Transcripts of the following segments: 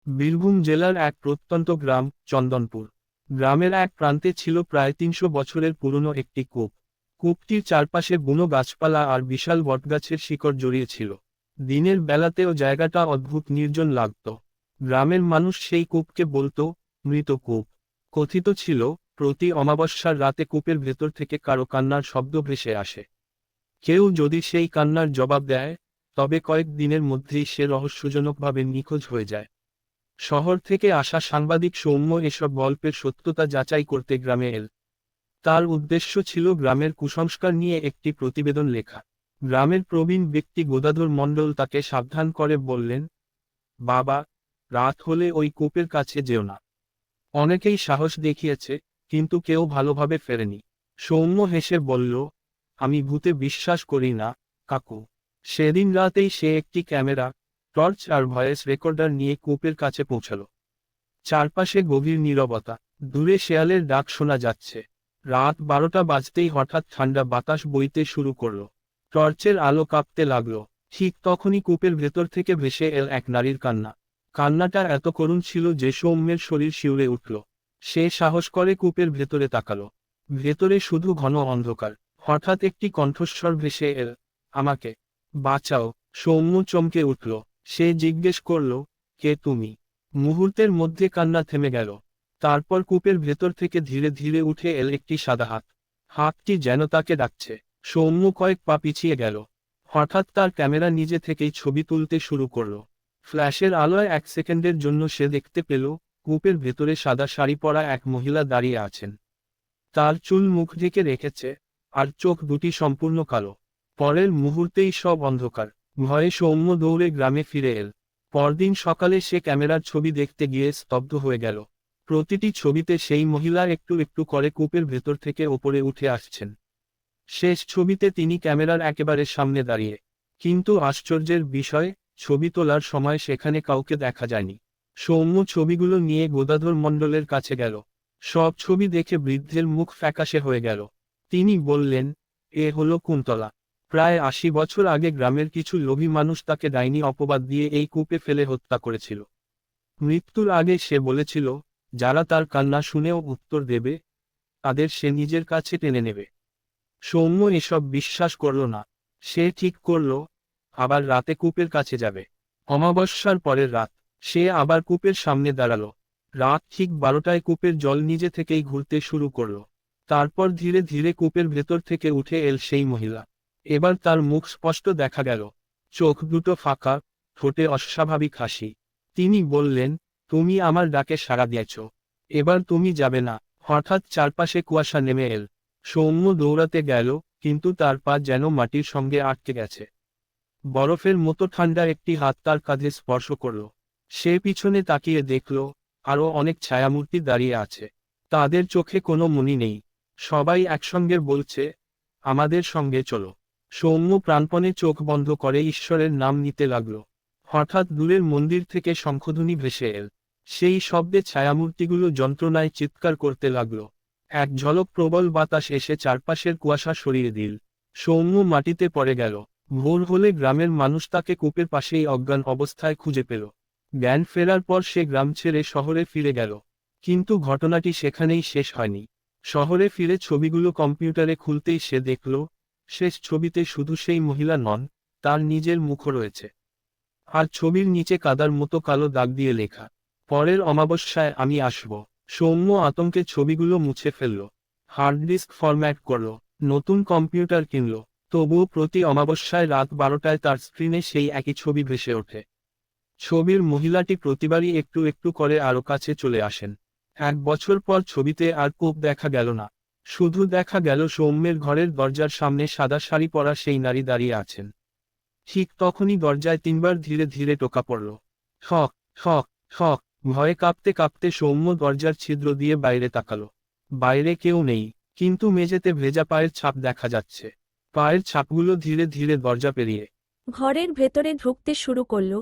বীরভূম জেলার এক প্রত্যন্ত গ্রাম চন্দনপুর। গ্রামের এক প্রান্তে ছিল প্রায় ৩০০ বছরের পুরনো একটি কূপ। কূপটির চারপাশে বুনো গাছপালা আর বিশাল বটগাছের শিকড় জড়িয়ে ছিল। দিনের বেলাতেও জায়গাটা অদ্ভুত নির্জন লাগত। গ্রামের মানুষ সেই কূপকে বলতো মৃত কূপ। কথিত ছিল প্রতি অমাবস্যার রাতে কূপের ভেতর থেকে কারো কান্নার শব্দ ভেসে আসে। কেউ যদি সেই কান্নার জবাব দেয়, তবে কয়েক দিনের মধ্যেই সে রহস্যজনকভাবে নিখোঁজ হয়ে যায়। শহর থেকে আসা সাংবাদিক সৌম্য এসব গল্পের সত্যতা যাচাই করতে গ্রামে এল। তার উদ্দেশ্য ছিল গ্রামের কুসংস্কার নিয়ে একটি প্রতিবেদন লেখা। গ্রামের প্রবীণ ব্যক্তি গদাধর মণ্ডল তাকে সাবধান করে বললেন, বাবা, রাত হলে ওই কূপের কাছে যেও না। অনেকেই সাহস দেখিয়েছে, কিন্তু কেউ ভালোভাবে ফেরেনি। সৌম্য হেসে বলল, আমি ভূতে বিশ্বাস করি না, কাকু। সেদিন রাতেই সে একটি ক্যামেরা, টর্চ আর ভয়েস রেকর্ডার নিয়ে কূপের কাছে পৌঁছাল। চারপাশে গভীর নীরবতা, দূরে শেয়ালের ডাক শোনা যাচ্ছে। রাত 12টা বাজতেই হঠাৎ ঠান্ডা বাতাস বইতে শুরু করল। টর্চের আলো কাঁপতে লাগলো। ঠিক তখনই কূপের ভেতর থেকে ভেসে এল এক নারীর কান্না। কান্নাটা এত করুণ ছিল যে সৌম্যের শরীর শিউরে উঠল। সে সাহস করে কূপের ভেতরে তাকালো। ভেতরে শুধু ঘন অন্ধকার। হঠাৎ একটি কণ্ঠস্বর ভেসে এল, আমাকে বাঁচাও। সৌম্য চমকে উঠল। সে জিজ্ঞেস করল, কে তুমি? মুহূর্তের মধ্যে কান্না থেমে গেল। তারপর কূপের ভেতর থেকে ধীরে ধীরে উঠে এল একটি সাদা হাত। হাতটি যেন তাকে ডাকছে। সৌম্য কয়েক পা পিছিয়ে গেল। হঠাৎ তার ক্যামেরা নিজে থেকেই ছবি তুলতে শুরু করল। ফ্ল্যাশের আলোয় 1 সেকেন্ডের জন্য সে দেখতে পেল, কূপের ভেতরে সাদা শাড়ি পরা এক মহিলা দাঁড়িয়ে আছেন। তার চুল মুখ ঢেকে রেখেছে, আর চোখ দুটি সম্পূর্ণ কালো। পরের মুহূর্তেই সব অন্ধকার। ভয়ে সৌম্য দৌড়ে গ্রামে ফিরে এল। পরদিন সকালে সে ক্যামেরার ছবি দেখতে গিয়ে স্তব্ধ হয়ে গেল। প্রতিটি ছবিতে সেই মহিলা একটু একটু করে কূপের ভেতর থেকে ওপরে উঠে আসছেন। শেষ ছবিতে তিনি ক্যামেরার একেবারে সামনে দাঁড়িয়ে। কিন্তু আশ্চর্যের বিষয়, ছবি তোলার সময় সেখানে কাউকে দেখা যায়নি। সৌম্য ছবিগুলো নিয়ে গদাধর মণ্ডলের কাছে গেল। সব ছবি দেখে বৃদ্ধের মুখ ফ্যাকাশে হয়ে গেল। তিনি বললেন, এ হলো কুন্তলা। প্রায় 80 বছর আগে গ্রামের কিছু লোভী মানুষ তাকে ডাইনি অপবাদ দিয়ে এই কূপে ফেলে হত্যা করেছিল। মৃত্যুর আগে সে বলেছিল, যারা তার কান্না শুনেও উত্তর দেবে, তাদের সে নিজের কাছে টেনে নেবে। সৌম্য এসব বিশ্বাস করল না। সে ঠিক করল, আবার রাতে কূপের কাছে যাবে। অমাবস্যার পরের রাত, সে আবার কূপের সামনে দাঁড়ালো। রাত ঠিক 12টায় কূপের জল নিজে থেকেই ঘুরতে শুরু করল। তারপর ধীরে ধীরে কূপের ভেতর থেকে উঠে এল সেই মহিলা। এবার তার মুখ স্পষ্ট দেখা গেল। চোখ দুটো ফাঁকা, ঠোঁটে অস্বাভাবিক হাসি। তিনি বললেন, তুমি আমার ডাকে সাড়া দিয়েছ। এবার তুমি যাবে না। হঠাৎ চারপাশে কুয়াশা নেমে এল। সৌম্য দৌড়াতে গেল, কিন্তু তার পা যেন মাটির সঙ্গে আটকে গেছে। বরফের মতো ঠান্ডা একটি হাত তার কাঁধে স্পর্শ করল। সে পিছনে তাকিয়ে দেখল, আরও অনেক ছায়ামূর্তি দাঁড়িয়ে আছে। তাদের চোখে কোনো মনি নেই। সবাই একসঙ্গে বলছে, আমাদের সঙ্গে চলো। সৌম্য প্রাণপণে চোখ বন্ধ করে ঈশ্বরের নাম নিতে লাগল। হঠাৎ দূরের মন্দির থেকে শঙ্খধ্বনি ভেসে এল। সেই শব্দে ছায়ামূর্তিগুলো যন্ত্রণায় চিৎকার করতে লাগল। এক ঝলক প্রবল বাতাস এসে চারপাশের কুয়াশা সরিয়ে দিল। সৌম্য মাটিতে পড়ে গেল। ভোর হলে গ্রামের মানুষ তাকে কূপের পাশেই অজ্ঞান অবস্থায় খুঁজে পেল। জ্ঞান ফেরার পর সে গ্রাম ছেড়ে শহরে ফিরে গেল। কিন্তু ঘটনাটি সেখানেই শেষ হয়নি। শহরে ফিরে ছবিগুলো কম্পিউটারে খুলতেই সে দেখল, শেষ ছবিতে শুধু সেই মহিলা নন, তার নিজের মুখও রয়েছে। আর ছবির নিচে কাদার মতো কালো দাগ দিয়ে লেখা, পরের অমাবস্যায় আমি আসব। সৌম্য আতঙ্কে ছবিগুলো মুছে ফেলল। হার্ড ডিস্ক ফরম্যাট করল। নতুন কম্পিউটার কিনল। তবুও প্রতি অমাবস্যায় রাত 12টায় তার স্ক্রিনে সেই একই ছবি ভেসে ওঠে। ছবির মহিলাটি প্রতিবারই একটু একটু করে আরও কাছে চলে আসেন। 1 বছর পর ছবিতে আর কূপ দেখা গেল না। শুধু দেখা গেল সৌম্যের ঘরের দরজার সামনে সাদা শাড়ি পরা সেই নারী দাঁড়িয়ে আছেন। ঠিক তখনই দরজায় 3বার ধীরে ধীরে টোকা পড়ল। ঠক ঠক ঠক। ভয়ে কাঁপতে কাঁপতে সৌম্য দরজার ছিদ্র দিয়ে বাইরে তাকালো। বাইরে কেউ নেই, কিন্তু মেঝেতে ভেজা পায়ের ছাপ দেখা যাচ্ছে। পায়ের ছাপগুলো ধীরে ধীরে দরজা পেরিয়ে ঘরের ভেতরে ঢুকতে শুরু করল।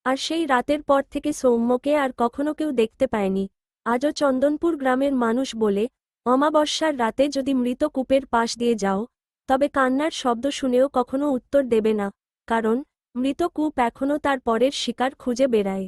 আর সেই রাতের পর থেকে সৌম্যকে আর কখনো কেউ দেখতে পায়নি। আজও চন্দনপুর গ্রামের মানুষ বলে, অমাবস্যার রাতে যদি মৃত কূপের পাশ দিয়ে যাও, তবে কান্নার শব্দ শুনেও কখনো উত্তর দেবে না, কারণ মৃত কূপ এখনও তার পরের শিকার খুঁজে বেড়ায়।